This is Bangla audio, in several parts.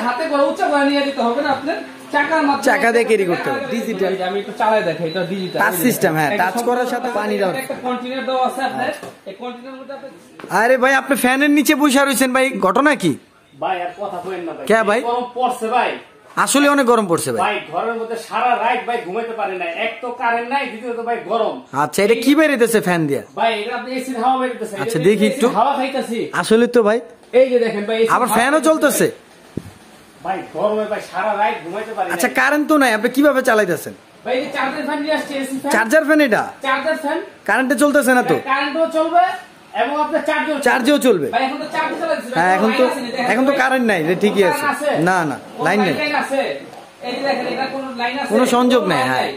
হাতে করে উঁচা করে নিয়ে দিতে হবে না, আপনার চাকা দিয়ে ক্যারি করতে হবে। ডিজিটাল, আমি একটু চালাই দেখাই, এটা ডিজিটাল টাচ সিস্টেম। হ্যাঁ, টাচ করার সাথে পানি দাও, একটা কন্টেইনার দাও আছে আপনার। এই কন্টেইনারের মধ্যে আপনি আরে ভাই আপনি ফ্যানের নিচে বসে রইছেন ভাই, ঘটনা কি ভাই? আর কথা কইেন না ভাই, কে ভাই গরম পড়ছে ভাই, আসলে অনেক গরম পড়ছে ভাই। ভাই ঘরের মধ্যে সারা রাত ভাই ঘুমাইতে পারে না, এক তো কারেন্ট নাই, দ্বিতীয়ত ভাই গরম। আচ্ছা, এটা কি বেরিয়েছে ফ্যান দিয়া? ভাই এটা আপনি এসির হাওয়া বেরিয়েছে। আচ্ছা দেখি একটু, হাওয়া খাইতাছি আসলে তো ভাই। এই যে দেখেন ভাই, আবার ফ্যানও চলতেছে ভাই, গরমে ভাই সারা রাত ঘুমাইতে পারে না। আচ্ছা কারেন্ট তো নাই, আপনি কিভাবে চালাইতেছেন ভাই? এই চার্জার ফ্যান নিয়ে আসছে, এসি ফ্যান, চার্জার ফ্যান। এটা চার্জার ফ্যান, কারেন্টে চলতেছে না তো? কারেন্টও চলবে এবং আপনার চার্জও চলবে ভাই। এখন তো চার্জ চালাচ্ছে। হ্যাঁ, এখন তো কারেন্ট নাই, ঠিকই আছে। না না, লাইন নেই, এই যে দেখেন এটা কোনো লাইন আছে, কোনো সংযোগ নাই। হ্যাঁ,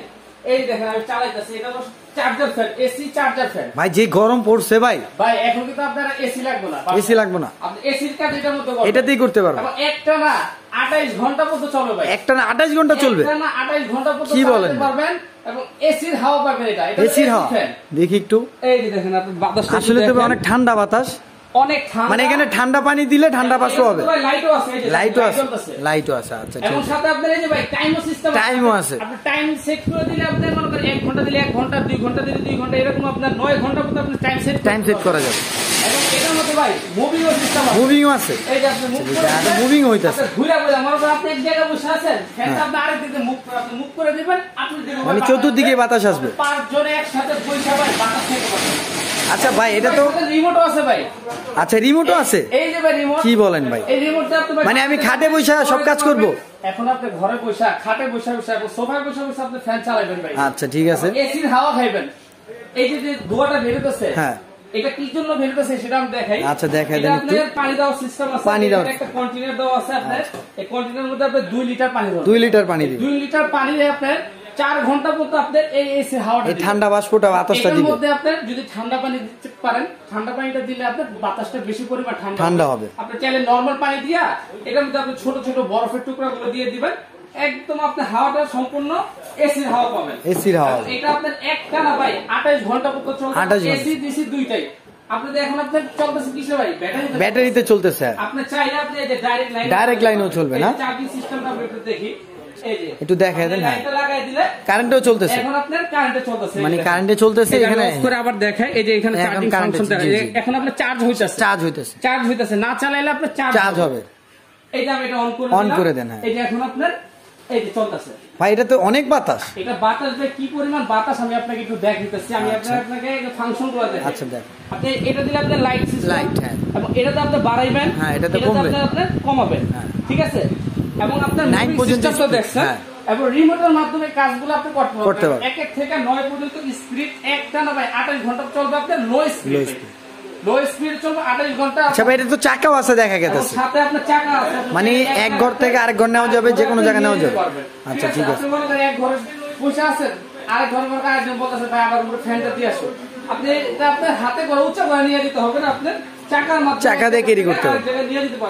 এই দেখেন আমি চালাইতাছি, এটা হলো charger fan, AC charger fan. ভাই যে গরম পড়ছে ভাই, ভাই এখন কিন্তু আপনারা এসি লাগবে না, এসি লাগবে না, আপনি এসির কাজ এটার মধ্যে করবেন, এটাতেই করতে পারবেন। একটা না 28 ঘন্টা পর্যন্ত চলবে ভাই, একটা না 28 ঘন্টা চলবে, একটা না 28 ঘন্টা পর্যন্ত চালাতে পারবেন এবং এসির হাওয়া পাবেন। এটা এসির হাওয়া দেখি একটু, এই যে দেখেন আপনি বাতাস, আসলে তো অনেক ঠান্ডা বাতাস, অনেক ঠান্ডা, মানে এখানে ঠান্ডা পানি দিলে ঠান্ডা বাষ্প হবে। লাইটও আছে, লাইটও আছে। আচ্ছা, এবং সাথে আপনার এই যে ভাই টাইমও সিস্টেম, টাইমও আছে। আপনি টাইম সেট করে দিলে আপনি মনে করেন 1 ঘন্টা দিলে 1 ঘন্টা, 2 ঘন্টা দিলে 2 ঘন্টা, এরকম আপনার 9 ঘন্টা পর্যন্ত আপনি টাইম সেট করা যাবে। এবং এটার মধ্যে ভাই মুভিংও সিস্টেম আছে, মুভিংও আছে। এই যে আপনি মুভিং হইতাছে, ঘুরে ঘুরে মনে করেন আপনি এক জায়গায় বসে আছেন, ফ্যানটা আপনি আরেক দিকে মুভ করে দিবেন, আপনি মানে চতুর্দিকে বাতাস আসবে। 5 জনে একসাথে বসে ভাই বাতাস খেতে পারবেন। আচ্ছা ভাই, এটা তো রিমোটও আছে ভাই। আচ্ছা রিমোটও আছে, এই যে ভাই রিমোট, কি বলেন ভাই? এই রিমোটটা আপনি মানে আমি খাটে বসে সব কাজ করব। এখন আপনি ঘরে বসে, খাটে বসে সোফায় বসে আপনি ফ্যান চালাবেন ভাই। আচ্ছা ঠিক আছে, এসির হাওয়া খাইবেন। এই যে ধোঁয়াটা বের হচ্ছে, হ্যাঁ এটা কি জন্য বের হচ্ছে সেটা আমি দেখাই। আচ্ছা দেখাই দেন একটু। পানি দাও সিস্টেম আছে, পানি দাও, একটা কন্টেইনার দাও আছে আপনার। এই কন্টেইনারের মধ্যে আপনি 2 লিটার পানি দাও, 2 লিটার পানি দিবেন। 2 লিটার পানি দিয়ে আপনার 4 ঘন্টা পর্যন্ত আপনার এই এসি হাওয়াটা, এই ঠান্ডা বাষ্পটা বাতাসটা দিবেন। এর মধ্যে আপনি যদি ঠান্ডা পানি দিতে পারেন, ঠান্ডা পানিটা দিলে আপনার বাতাসটা বেশি পরিমাণ ঠান্ডা হবে। আপনি চাইলে নরমাল পানি দিয়া এটার মধ্যে আপনি ছোট ছোট বরফের টুকরাগুলো দিয়ে দিবেন, একদম আপনি হাওয়াটা সম্পূর্ণ এসির হাওয়া পাবেন। এসির হাওয়া এটা আপনার একটা না ভাই 28 ঘন্টা পর্যন্ত চলবে, এসি ডিসি দুইটাই। আপনাদের এখন আপনার চলতেছে কিসে ভাই? ব্যাটারিতে চলতেছে। আপনি চাইলে আপনি এই যে ডাইরেক্ট লাইনও চলবে না, চার্জিং সিস্টেমটা আমরা একটু দেখি। একটু দেখায় দেন। হ্যাঁ, কারেন্টও চলতেছে, এখন আপনার কারেন্টে চলতেছে, মানে কারেন্টে চলতেছে। এখানে অফ করে আবার দেখায়, এই যে এখানে চার্জিং ফাংশনটা, এখন আপনার চার্জ হইতাছে, না চালাইলে আপনার চার্জ হবে। এই যে আমি এটা অন করে দেন। হ্যাঁ, এই যে এখন আপনার এই যে চলতেছে ভাই, এটা তো অনেক বাতাস। এটা বাতাস ভাই, কি পরিমাণ বাতাস আমি আপনাকে একটু দেখাইতেছি। আমি আপনাকে ফাংশনগুলো দেখাই। আচ্ছা দেখ, আপনি এটা দিলে আপনার লাইট সিস্টেম, হ্যাঁ, এবং এটাতে আপনি বাড়াইবেন, হ্যাঁ এটাতে আপনি কমাবেন, হ্যাঁ ঠিক আছে। এবং আপনার 9 পর্যন্ত দেখছেন, এবং রিমোটের মাধ্যমে কাজগুলো আপনি করতে পারবেন। 1 থেকে 9 পর্যন্ত স্পিড, একটা না ভাই 28 ঘন্টা চলবে আপনার লো স্পিড চলবে 28 ঘন্টা। আচ্ছা ভাই, এটা তো চাকাও আছে দেখা গেছে, সাথে আপনার চাকা আছে, মানে এক ঘর থেকে আরেক ঘর নেওয়া যাবে, যে কোনো জায়গায় নেওয়া যাবে। আচ্ছা ঠিক আছে, আপনি মনে করেন এক ঘরে বসে আছেন, আরেক ঘরে মনে করেন একজন বলতেছে ভাই আমার উপরে ফ্যানটা দিয়ে আসো, আপনি এটা আপনার হাতে করে উঁচা করে নিয়ে দিতে হবে না, আপনার চাকা দিয়ে ক্যারি করতে হবে।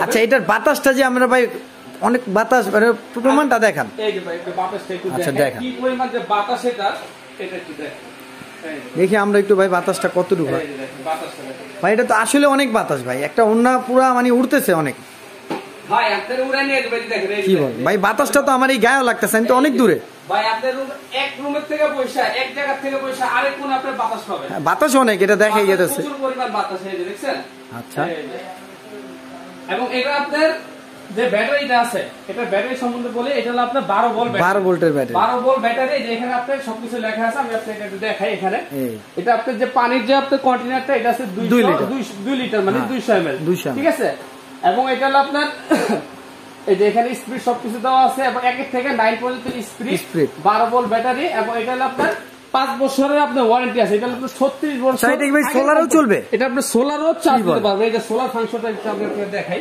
আচ্ছা, এটার বাতাসটা যে আমরা ভাই অনেক বাতাস, প্রমাণটা দেখান। এই যে ভাই বাতাসটা একটু দেখেন, কি পরিমাণ যে বাতাস এটা একটু দেখেন, দেখি আমরা একটু ভাই বাতাসটা কতটুকু ভাই। এটা তো আসলে অনেক বাতাস ভাই, একটা ওন্না পুরা মানে উড়তেছে অনেক ভাই। আপনার উড়াই নিয়ে দেখেন, কি বল ভাই, বাতাসটা তো আমার এই গায়ে লাগতেছে, আমি তো অনেক দূরে ভাই। আপনার এক রুমের থেকে পয়সা, এক জায়গা থেকে পয়সা আরেক কোণে আপনার বাতাস পাবে, বাতাস অনেক, এটা দেখাই যেতেছে প্রচুর পরিমাণ বাতাস, এই যে দেখছেন। আচ্ছা, এবং এটা আপনার যে ব্যাটারিটা আছে, এটা ব্যাটারি সম্বন্ধে বলে, এটা হলো আপনার 12 ভোল্টের ব্যাটারি। 12 ভোল্ট ব্যাটারি, যে এখানে আপনার সবকিছু লেখা আছে, আমি আপনাকে একটু দেখাই। এখানে এটা আপনার যে পানির যে আপনার কন্টেইনারটা, এটা আছে 2 লিটার মানে 200 ml, ঠিক আছে। এবং এটা হলো আপনার এই যে এখানে স্পিড সবকিছু দেওয়া আছে, এবং 1 থেকে 9 পর্যন্ত স্পিড, 12 ভোল্ট ব্যাটারি, এবং এটা হলো আপনার 5 বছরের আপনার ওয়ারেন্টি আছে। এটা আপনার 36 বছর। এটা ভাই সোলারও চলবে, এটা আপনার সোলারও চার্জ দিতে পারবে। এই যে সোলার ফাংশনটা আপনাদের দেখাই,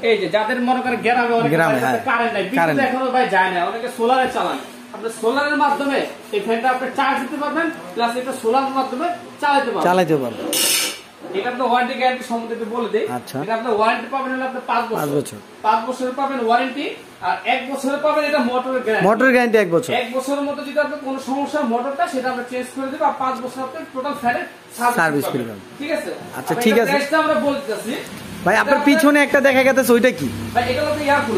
এই যে যাদের মনে করেন গ্রামে অনেক কারেন্ট নাই, বিদ্যুৎ এখনো ভাই যায় না, অনেকে সোলারে চালান, আপনি সোলারের মাধ্যমে এই ফ্যানটা আপনি চার্জ দিতে পারবেন, প্লাস এটা সোলারের মাধ্যমে চালাতে পারবেন। এটা আপনার ওয়ারেন্টি গ্যারান্টি সম্বন্ধে বলে দেই। এটা আপনার ওয়ারেন্টি পাবেন হলো আপনার 5 বছর, 5 বছরের পাবেন ওয়ারেন্টি, আর 1 বছরের পাবেন এটা মোটরের গ্যারান্টি। 1 বছর, 1 বছরের মধ্যে যদি আপনার কোনো সমস্যা মোটরটা, সেটা আমরা চেঞ্জ করে দেব, আর 5 বছর আপনার টোটাল ফ্যানের সার্ভিস করবেন, ঠিক আছে। আচ্ছা ঠিক আছে, আমরা বলতেছি ভাই আপনার পিছনে একটা দেখা গেছে ওইটা কি? ভাই এটা হলো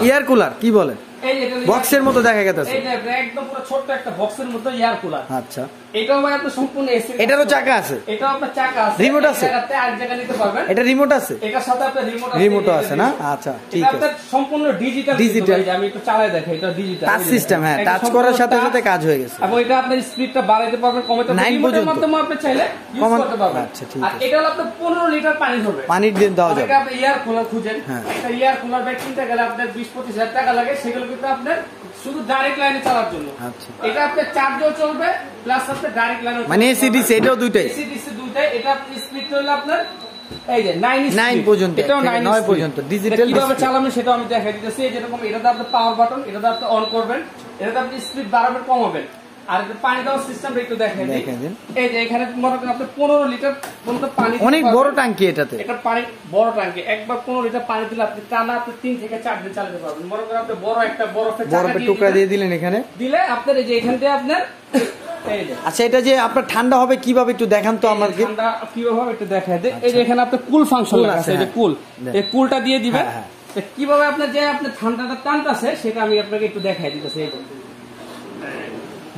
এয়ার কুলার। কি বলেন? এই যে বক্সের মতো দেখা গেছে। এই যে একদম পুরো ছোট একটা বক্সের মতো এয়ার কুলার। আচ্ছা এটাও ভাই আপনার সম্পূর্ণ এসি। এটারও চাকা আছে? এটাও আপনার চাকা আছে, রিমোট আছে, জায়গাতে আর জায়গা নিতে পারবেন। এটা রিমোট আছে? এটার সাথে আপনার রিমোট আছে। রিমোটও আছে না? আচ্ছা ঠিক আছে। এটা সম্পূর্ণ ডিজিটাল। ডিজিটাল। আমি একটু চালায় দেখাই, এটা ডিজিটাল টাচ সিস্টেম। হ্যাঁ, টাচ করার সাথে সাথে কাজ হয়ে গেছে। এবং এটা আপনার স্পিডটা বাড়াইতে পারবেন, কমাতে পারবেন, রিমোটের মাধ্যমে আপনি চাইলে ইউজ করতে পারবেন। আচ্ছা ঠিক আর আছে। এটা হলো আপনার 15 লিটার পানি ধরবে। পানি দিয়ে দেওয়া যাবে। আপনি এয়ার কুলার খুঁজেন, একটা এয়ার কুলার ব্যাগ কিনতে গেলে আপনার 20-25 হাজার টাকা লাগে, সেগুলো কিন্তু আপনার শুধু ডাইরেক্ট লাইনে চালার জন্য। আচ্ছা এটা আপনার চার্জও চলবে প্লাস আপনার ডাইরেক্ট লাইনে, মানে এসি ডিসি এটাও দুইটাই? এসি ডিসি দুইটাই। এটা আপনি স্পিড হলো আপনার এই যে 9 পর্যন্ত, এটাও 9 পর্যন্ত ডিজিটাল। কিভাবে চালাবেন সেটা আমি দেখাই দিতেছি। যেরকম এটাতে আপনি পাওয়ার বাটন, এটাতে আপনি অন করবেন, এটাতে আপনি স্পিড বাড়াবেন কমাবেন। আর পানি দেওয়ার সিস্টেমটা একটু দেখেন। এই যে এখানে মনে করেন আপনি 15 লিটার পর্যন্ত পানি, অনেক বড় ট্যাঙ্কি এটাতে। এটা পানি বড় ট্যাঙ্কি, একবার 15 লিটার পানি দিলে আপনি টানা আপনি 3 থেকে 4 দিন চালাতে পারবেন। মনে করেন আপনি বড় একটা বরফের টুকরা দিয়ে দিলেন এখানে, দিলে আপনার এই যে এখান থেকে আপনার আচ্ছা এটা যে আপনার ঠান্ডা হবে কিভাবে একটু দেখান তো আমাকে। ঠান্ডা কিভাবে হবে একটু দেখাই দেই। এই যে এখানে আপনার কুল ফাংশন আছে, এই যে কুল, এই কুলটা দিয়ে দিবেন। কিভাবে আপনার যে আপনার ঠান্ডাটা টানতেছে সেটা আমি আপনাকে একটু দেখাই দিতেছি। এই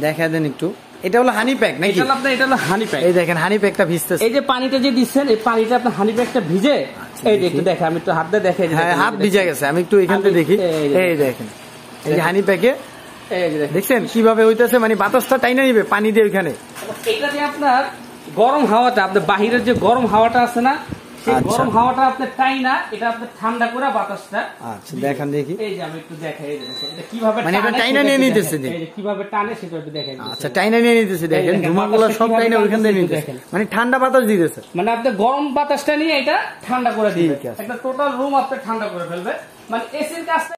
দেখা দেন একটু। এটা হলো হানি প্যাক নাকি? এটা হলো হানি প্যাক। এই দেখেন হানি প্যাকটা ভিজতেছে। এই যে পানিটা যে দিচ্ছেন, এই পানিটা আপনার হানি প্যাকটা ভিজে, এই যে একটু দেখেন, আমি একটু হাত দিয়ে দেখাই দিই। হ্যাঁ হাত ভিজে গেছে, আমি একটু এখান থেকে দেখি। এই দেখেন এই যে হানি প্যাকে দেখছেন কিভাবে হইতেছে, মানে বাতাসটা টাইনা নিবে পানি দিয়ে ওইখানে। এটা যে আপনার গরম হাওয়াটা, আপনার বাহিরের যে গরম হাওয়াটা আছে না, সেই গরম হাওয়াটা আপনার টাইনা এটা আপনার ঠান্ডা করে বাতাসটা। আচ্ছা দেখান দেখি। এই যে আমি একটু দেখাই দিই এটা কিভাবে মানে এটা টাইনা নিয়ে নিতেছে। এই যে কিভাবে টানে সেটা একটু দেখাই দিই। আচ্ছা টাইনা নিয়ে নিতেছে, দেখেন ধুমাগুলো সব টাইনা ওইখান থেকে নিতেছে, মানে ঠান্ডা বাতাস দিতেছে। মানে আপনি গরম বাতাসটা নিয়ে এটা ঠান্ডা করে দিবেন, একটা টোটাল রুম আপনি ঠান্ডা করে ফেলবে। মানে এসির কাজটা